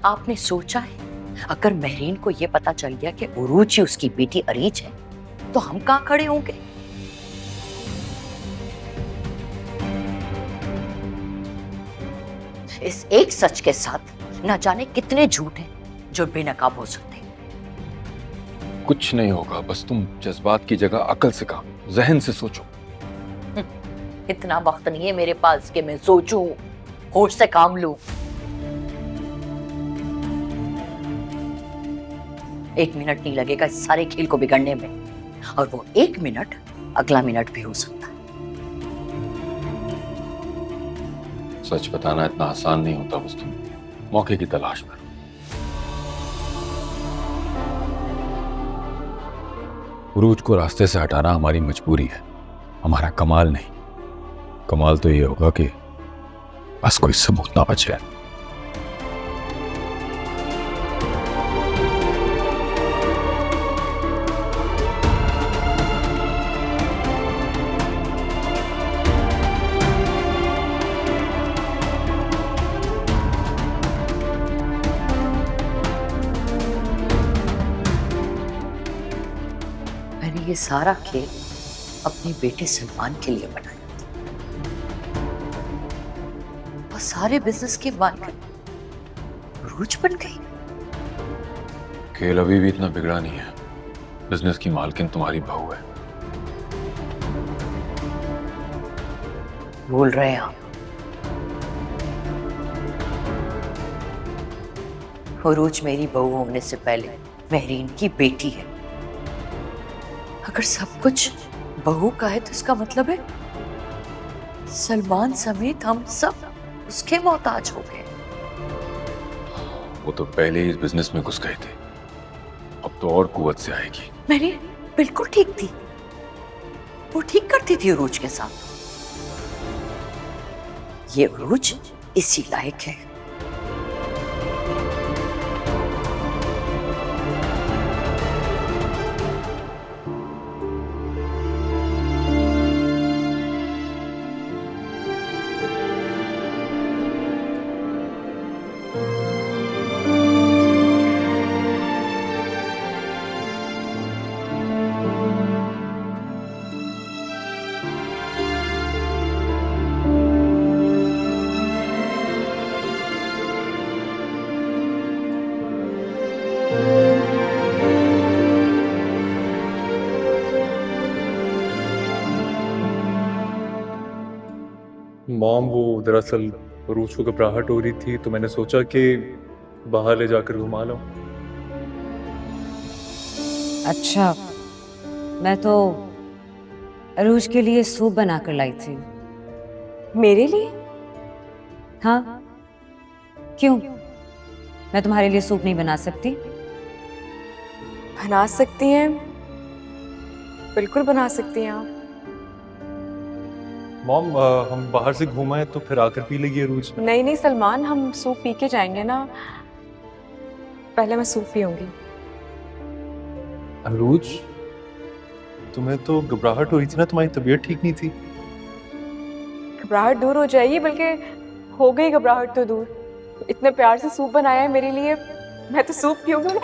आपने सोचा है अगर महरीन को यह पता चल गया कि उरूज ही उसकी बेटी अरीज है तो हम कहां खड़े होंगे? इस एक सच के साथ न जाने कितने झूठ हैं जो बेनकाब हो सकते हैं। कुछ नहीं होगा, बस तुम जज्बात की जगह अकल से काम, जहन से सोचो। इतना वक्त नहीं है मेरे पास कि मैं सोचूं, होश से काम लूं। 1 मिनट नहीं लगेगा इस सारे खेल को बिगड़ने में, और वो 1 मिनट अगला मिनट भी हो सकता है। सच बताना इतना आसान नहीं होता, बस तुम मौके की तलाश में रहो। उरूज को रास्ते से हटाना हमारी मजबूरी है, हमारा कमाल नहीं। कमाल तो ये होगा कि बस कोई सबूत ना बचे। मैंने ये सारा खेल अपने बेटे सलमान के लिए बनाया और सारे बिजनेस की मालकिन उरूज बन गई। खेल अभी भी इतना बिगड़ा नहीं है, बिजनेस की मालकिन तुम्हारी बहू है। बोल रहे हैं आप? उरूज मेरी बहू होने से पहले महरीन की बेटी है। अगर सब कुछ बहू का है तो इसका मतलब है सलमान समेत हम सब उसके मोहताज हो गए। वो तो पहले ही इस बिजनेस में घुस गए थे, अब तो और कुव्वत से आएगी। मेरी बिल्कुल ठीक थी, वो ठीक करती थी उरूज के साथ। ये उरूज इसी लायक है। मॉम, वो दरअसल रूज को घबराहट हो रही थी तो मैंने सोचा कि बाहर ले जाकर घुमा लाऊं। अच्छा, मैं तो अरूज के लिए सूप बनाकर लाई थी। मेरे लिए? हाँ, क्यों? मैं तुम्हारे लिए सूप नहीं बना सकती? बना सकती हैं, बिल्कुल बना सकती हैं आप। मॉम, हम बाहर से घुमाएं तो फिर आकर पी लेगी रूज। नहीं नहीं सलमान, हम सूप पी के जाएंगे ना, पहले मैं सूप पीऊंगी। अरूज, तुम्हें तो घबराहट हो रही थी ना, तुम्हारी तबीयत ठीक नहीं थी। घबराहट दूर हो जाएगी, बल्कि हो गई घबराहट तो दूर। इतने प्यार से सूप बनाया है मेरे लिए, मैं तो सूप पीऊंगी।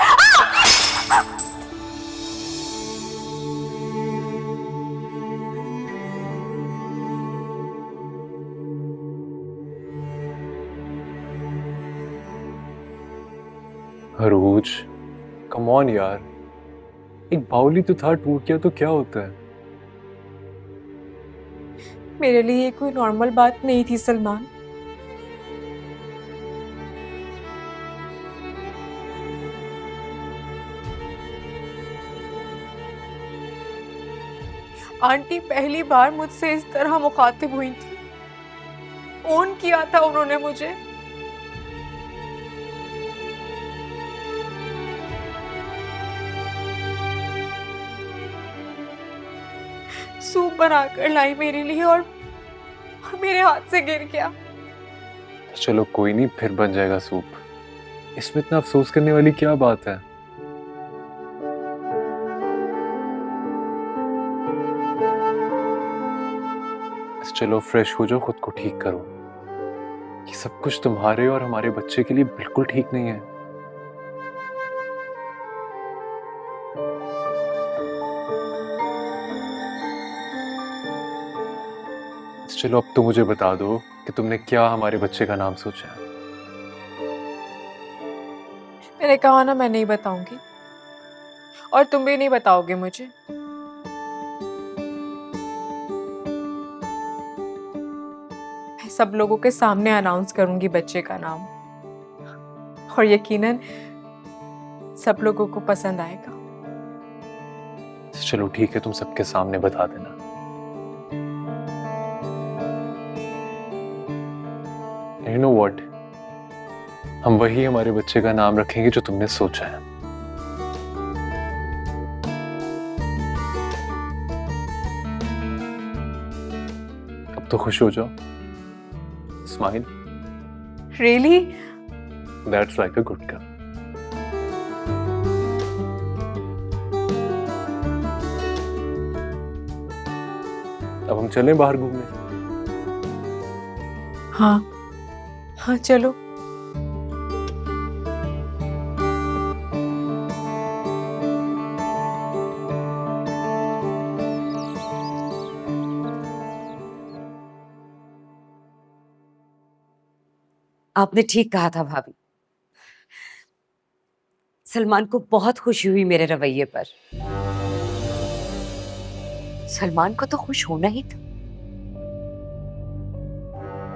अरूज, कम ऑन यार, एक बाउल ही तो था, टूट गया तो क्या होता है। मेरे लिए ये कोई नॉर्मल बात नहीं थी सलमान। आंटी पहली बार मुझसे इस तरह मुखातिब हुई थी, ओन किया था उन्होंने मुझे। सूप बनाकर लाई मेरे लिए और मेरे हाथ से गिर गया। चलो कोई नहीं, फिर बन जाएगा सूप। इसमें इतना अफसोस करने वाली क्या बात है। चलो फ्रेश हो जाओ, खुद को ठीक करो। ये सब कुछ तुम्हारे और हमारे बच्चे के लिए बिल्कुल ठीक नहीं है। चलो अब तो मुझे बता दो कि तुमने क्या हमारे बच्चे का नाम सोचा है। मैंने कहा ना मैं नहीं बताऊंगी, और तुम भी नहीं बताओगे मुझे। मैं सब लोगों के सामने अनाउंस करूंगी बच्चे का नाम, और यकीनन सब लोगों को पसंद आएगा। चलो ठीक है, तुम सबके सामने बता देना। You know what? हम वही हमारे बच्चे का नाम रखेंगे जो तुमने सोचा है। अब तो खुश हो जाओ। Smile. Really? That's like a good girl. अब हम चलें बाहर घूमने। हाँ हाँ चलो। आपने ठीक कहा था भाभी। सलमान को बहुत खुशी हुई मेरे रवैये पर। सलमान को तो खुश होना ही था,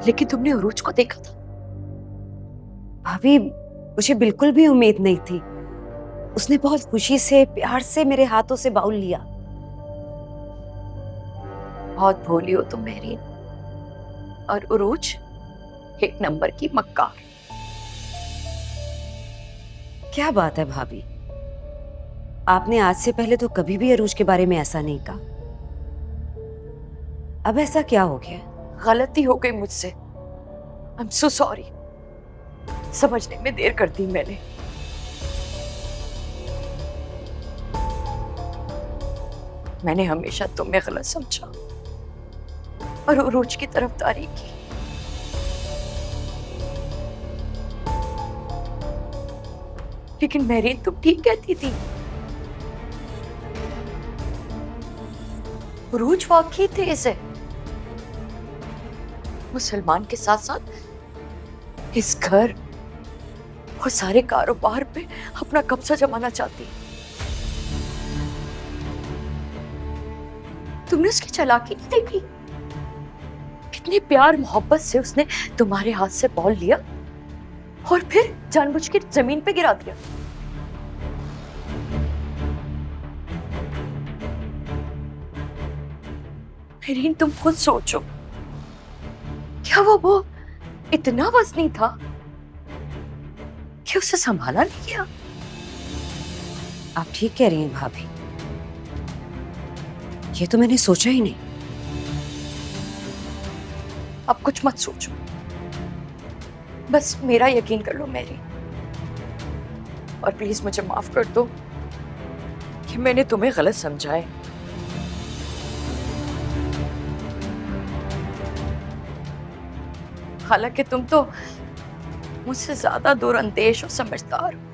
लेकिन तुमने उरूज को देखा था? भाभी मुझे बिल्कुल भी उम्मीद नहीं थी। उसने बहुत खुशी से प्यार से मेरे हाथों से बाउल लिया। बहुत भोली हो तुम मेहरीन। और उरूज एक नंबर की मक्कार। क्या बात है भाभी, आपने आज से पहले तो कभी भी अरूज के बारे में ऐसा नहीं कहा। अब ऐसा क्या हो गया? गलती हो गई मुझसे। I am so sorry. समझने में देर कर दी मैंने। मैंने हमेशा तुम्हें गलत समझा और उरूज की तरफदारी की। लेकिन मेहरीन तुम ठीक कहती थी। उरूज वाकई तेज है। मुसलमान के साथ साथ इस घर और सारे कारोबार पे अपना कब्जा जमाना चाहती है। तुमने उसकी चालाकी नहीं देखी? कितने प्यार मोहब्बत से उसने तुम्हारे हाथ से बॉल लिया और फिर जानबूझ के जमीन पे गिरा दिया। मेरीन तुम खुद सोचो, क्या वो इतना वजनी था कि उसे संभाला नहीं गया? आप ठीक कह रही हैं भाभी, ये तो मैंने सोचा ही नहीं। अब कुछ मत सोचो, बस मेरा यकीन कर लो मेरी। और प्लीज मुझे माफ कर दो कि मैंने तुम्हें गलत समझा है। हालांकि तुम तो मुझसे ज्यादा दूर अंदेश और समझदार हो।